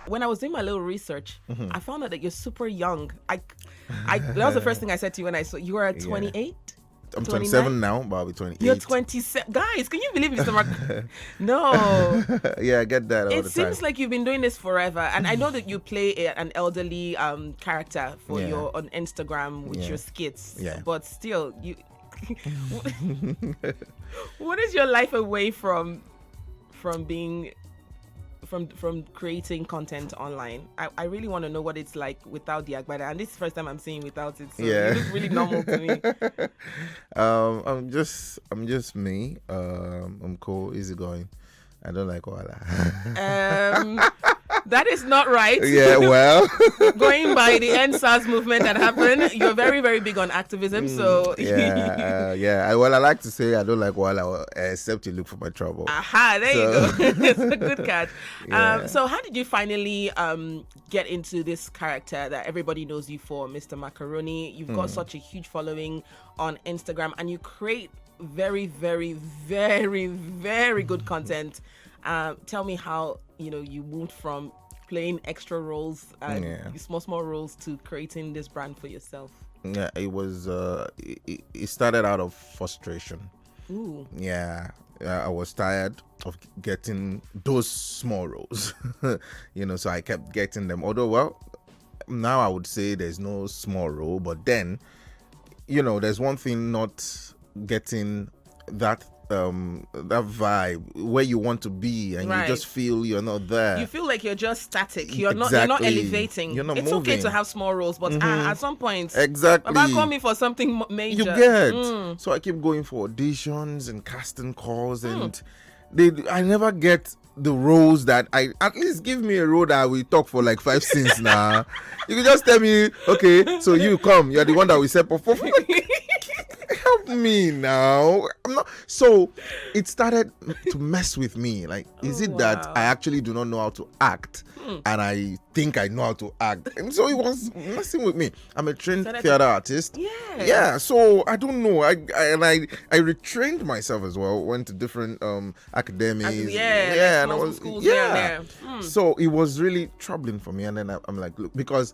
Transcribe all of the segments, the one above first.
When I was doing my little research, I found out that you're super young. That was the first thing I said to you when I saw you were at 28. I'm 27 now, but I'll be 28. You're 27. Guys, can you believe Mr. Mark? No. Yeah, I get that all the time. It seems like you've been doing this forever. And I know that you play an elderly character for your on Instagram with your skits. Yeah. But still, you what is your life away from being from creating content online? I really want to know what it's like without the agbada, and this is the first time I'm seeing without it, so it looks really normal to me. I'm just me. I'm cool, easygoing. I don't like all that. That is not right. Yeah, well, going by the NSAS movement that happened, you're very, very big on activism. So well, I like to say I don't like Wala, except you look for my trouble. Aha, there you go. It's a good catch. Yeah. So how did you finally get into this character that everybody knows you for, Mr. Macaroni? You've got such a huge following on Instagram, and you create very, very, very, very good content. Tell me how you moved from playing extra roles, small roles, to creating this brand for yourself. Yeah, it was. It started out of frustration. Ooh. Yeah, I was tired of getting those small roles. So I kept getting them. Although, now I would say there's no small role, but then, there's one thing not getting that vibe where you want to be, and you just feel you're not there. You feel like you're just static. You're not elevating. You're not it's moving. Okay to have small roles, but at some point, exactly, about call me for something major. You get. So I keep going for auditions and casting calls, and I never get the roles that at least give me a role that we talk for like 5 scenes now. You can just tell me, okay, so you come, you're the one that we set for. Help me now. I'm not. So it started to mess with me. Like, is it that I actually do not know how to act, and I think I know how to act? And so it was messing with me. I'm a trained theater artist. Yeah. So I don't know. I retrained myself as well. Went to different academies. And I was schools. So it was really troubling for me. And then I'm like, look, because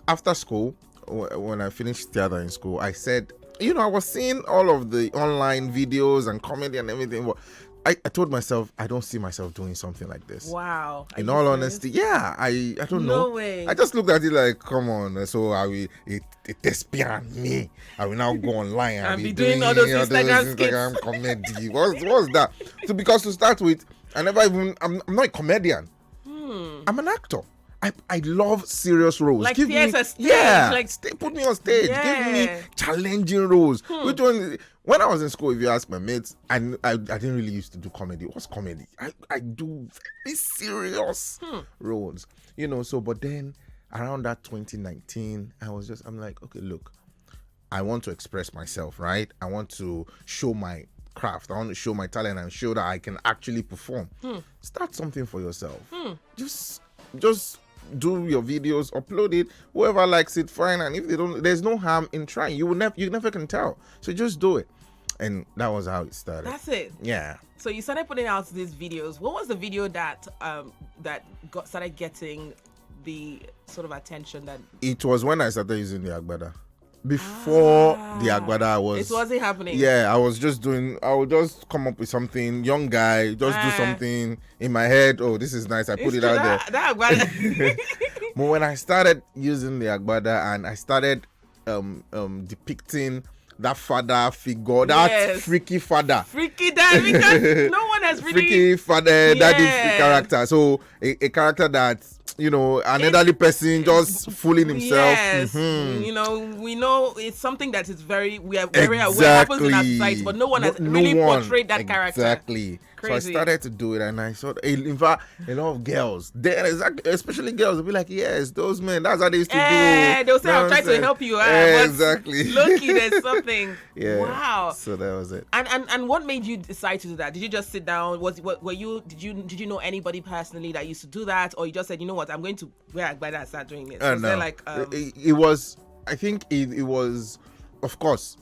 after school, when I finished theater in school, I said, I was seeing all of the online videos and comedy and everything. But I told myself, I don't see myself doing something like this. Wow. In all honesty, I don't know. No way. I just looked at it like, come on. So I will, it espion me. I will now go online and be doing all those Instagram comedy. What's that? So because to start with, I'm not a comedian. I'm an actor. I love serious roles. Like give theater me, stage. Put me on stage. Give me challenging roles. Which one? When I was in school, if you ask my mates, I didn't really used to do comedy. What's comedy? I do very serious roles. So but then around that 2019, I'm like, okay, look, I want to express myself, right? I want to show my craft. I want to show my talent and show that I can actually perform. Start something for yourself. Just do your videos, upload it. Whoever likes it, fine. And if they don't, there's no harm in trying. You never can tell. So just do it. And that was how it started. That's it. Yeah. So you started putting out these videos. What was the video that started getting the sort of attention that? It was when I started using the agbada. Before the agbada it wasn't happening. Yeah, I would just come up with something, young guy, just do something in my head. Oh, this is nice. I put it out there. That agbada. But when I started using the agbada and I started depicting that father figure, that freaky father. Freaky dad, because no one has really... Freaky father, daddy character. So a character that, an elderly person just fooling himself. Yes. We know it's something that is we are very aware happens in our society, but no one has really portrayed that character. Exactly. Crazy. So I started to do it, and I saw, in fact, a lot of girls, especially girls, will be like, yes, those men, that's how they used to do. They'll say, I'll try to help you. Exactly. Look-key, there's something. Yeah. Wow. So that was it. And what made you decide to do that? Did you just sit down? Did you know anybody personally that used to do that, or you just said, you know what, I'm going to wear agbada and start doing it? No. It was, I think it was, of course,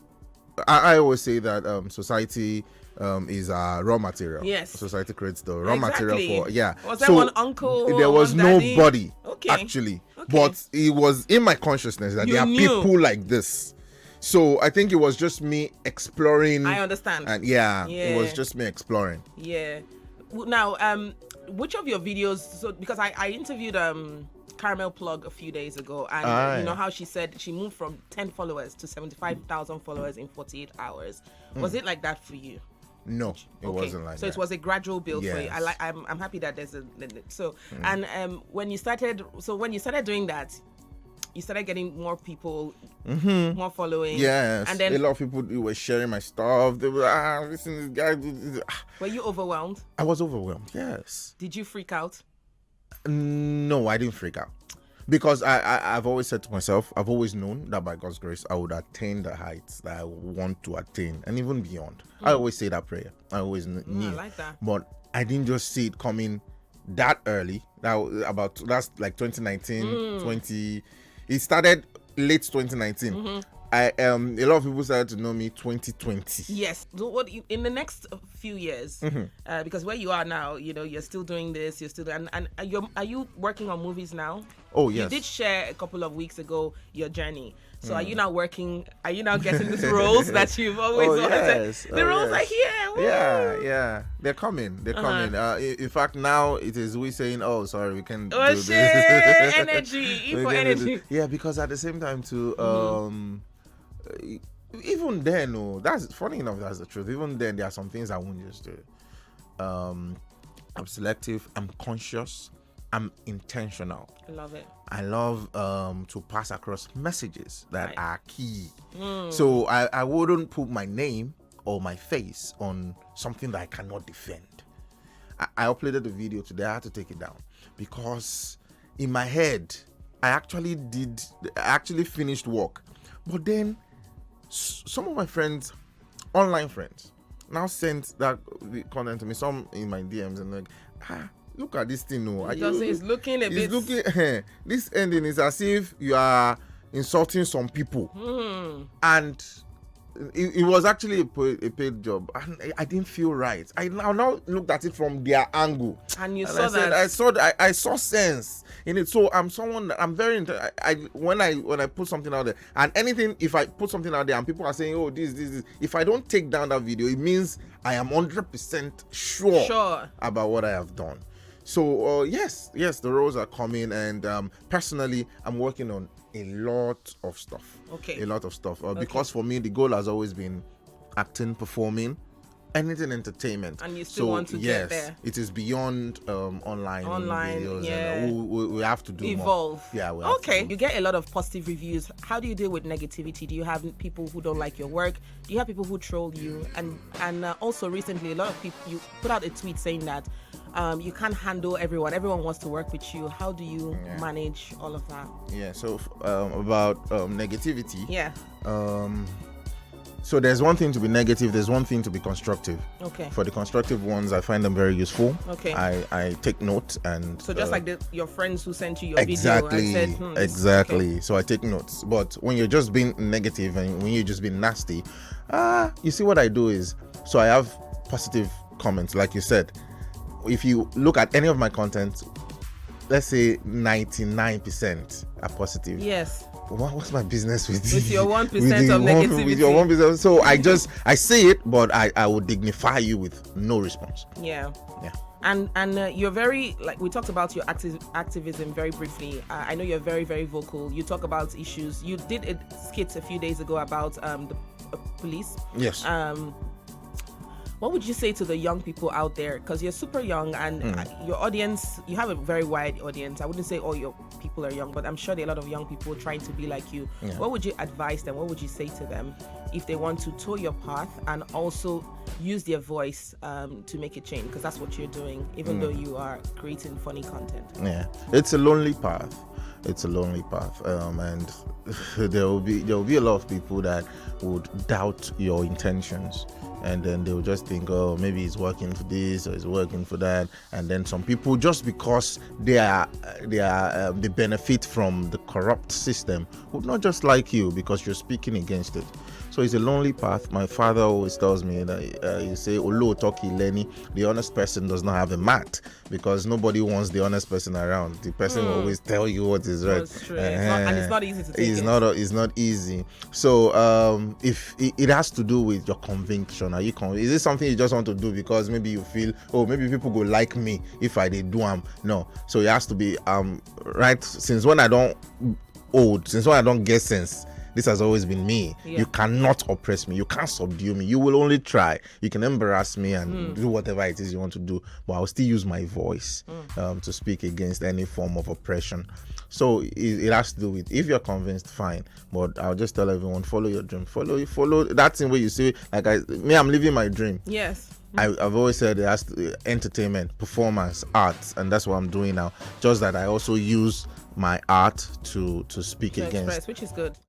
I always say that society is raw material. Yes. Society creates the raw material for Was there one uncle? There was daddy? nobody Okay. actually, but it was in my consciousness that there are knew. people like this. So I think it was just me exploring. I understand. And it was just me exploring. Yeah. Now, which of your videos? So because I interviewed Caramel Plug a few days ago, and you know how she said she moved from 10 followers to 75,000 followers in 48 hours. Was it like that for you? No, it wasn't like that. So it was a gradual build for you. Yes. I'm happy that there's a and when you started doing that, you started getting more people, more following. Yes, and then a lot of people were sharing my stuff. They were listen, this guy. Were you overwhelmed? I was overwhelmed. Yes. Did you freak out? No, I didn't freak out. Because I've always said to myself, I've always known that by God's grace, I would attain the heights that I want to attain and even beyond. I always say that prayer. I always knew. I like that. But I didn't just see it coming that early. That's like 2019, 20. It started late 2019. A lot of people started to know me 2020. Yes. So what in the next few years, because where you are now, you know, you're still doing this. You're still and are you working on movies now? Oh yes. You did share a couple of weeks ago your journey. So are you now working? Are you now getting these roles that you've always wanted? Yes. The roles are here. Woo! Yeah. They're coming. Coming. In fact, now it is we saying, "Oh, sorry, we can't do this." Energy for energy. Yeah, because at the same time too, even then, that's funny enough. That's the truth. Even then, there are some things I won't just do. I'm selective. I'm conscious. I'm intentional. I love it. I love to pass across messages that are key. So I wouldn't put my name or my face on something that I cannot defend. I uploaded the video today. I had to take it down because in my head, I actually finished work. But then some of my friends, online friends, now sent that content to me, some in my DMs, and like, look at this thing. It's looking a bit. This ending is as if you are insulting some people, and it was actually a paid job, and I didn't feel right. I now looked at it from their angle, and I saw sense in it. So I'm someone that I'm very. When I put something out there, and anything, if I put something out there and people are saying, "Oh, this," if I don't take down that video, it means I am 100% sure about what I have done. So yes, the roles are coming, and personally, I'm working on a lot of stuff. Okay. A lot of stuff. Because for me, the goal has always been acting, performing, anything entertainment. And you still want to get there. It is beyond online videos. Yeah. And we have to do evolve. More. Yeah. We have to. You get a lot of positive reviews. How do you deal with negativity? Do you have people who don't like your work? Do you have people who troll you? And also recently, a lot of people, you put out a tweet saying that you can't handle everyone. Everyone wants to work with you. How do you manage all of that? Yeah. So about negativity. Yeah. So there's one thing to be negative. There's one thing to be constructive. Okay. For the constructive ones, I find them very useful. Okay. I take note and. So just like your friends who sent you your video and said, exactly. Okay. So I take notes. But when you're just being negative and when you're just being nasty, you see what I do is, so I have positive comments, like you said. If you look at any of my content, let's say 99% are positive. Yes. What's my business with your 1% of negativity? With your 1%. So I say it, but I will dignify you with no response. Yeah. And you're very, like we talked about your activism very briefly. I know you're very, very vocal. You talk about issues. You did a skit a few days ago about the police. Yes. What would you say to the young people out there? Because you're super young and your audience, you have a very wide audience. I wouldn't say all your people are young, but I'm sure there are a lot of young people trying to be like you. Yeah. What would you advise them? What would you say to them if they want to toe your path and also use their voice to make a change? Because that's what you're doing, even though you are creating funny content. Yeah, it's a lonely path. And there will be a lot of people that would doubt your intentions. And then they'll just think, oh, maybe it's working for this or it's working for that. And then some people, just because they benefit from the corrupt system, would not just like you because you're speaking against it. So it's a lonely path. My father always tells me that you say Olo Toki Lenny, the honest person does not have a mat, because nobody wants the honest person around. The person will always tell you what is right. That's true. And it's not easy to take. It's not easy. So if it has to do with your conviction. Are you is it something you just want to do because maybe you feel, oh, maybe people go like me if I did do them? No. So it has to be right. Since when I don't get sense, this has always been me. You cannot oppress me. You can't subdue me. You will only try. You can embarrass me and do whatever it is you want to do, but I'll still use my voice to speak against any form of oppression. So it has to do with, if you're convinced, fine. But I'll just tell everyone, follow your dream. Follow that thing where you say, like I'm living my dream. Yes. I've always said it has to entertainment, performance, arts, and that's what I'm doing now. Just that I also use my art to speak against, express, which is good.